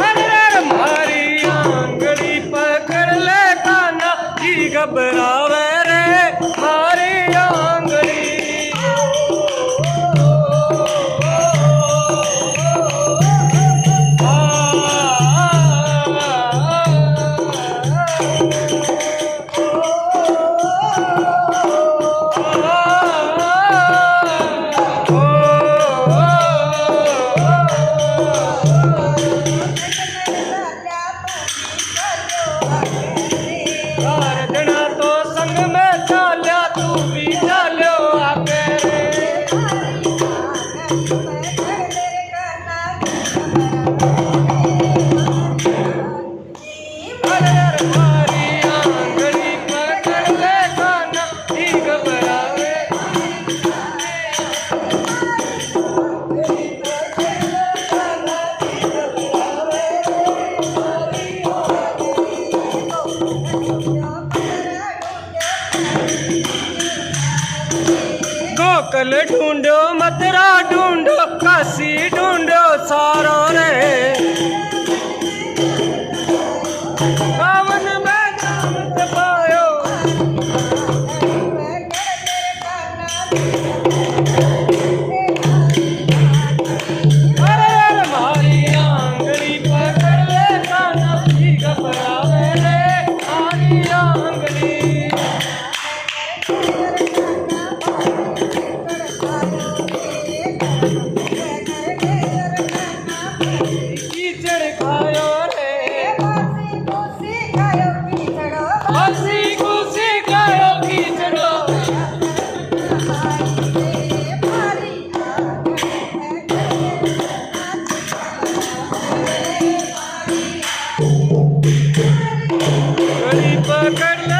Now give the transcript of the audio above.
अरे मारी आंगड़ी पकड़ ले कान्हा जी घबरावे रे मारी आंगड़ी। तो संग में चाल्या तू भी चालो आके अरे मारी आंगड़ी पकड़ ले कान्हा जी घबरावे। गोकल ढूंढो मथुरा ढूंढो काशी ढूंढो सारो रे कावन में कामत पायो। अरे मारी आंगड़ी पकड़ ले कान्हा जी घबरावे रे मारी आंगड़ी। कीचड़ खायो रे हंसी खुशी खायो कीचड़ो। घड़ी पकड़ ले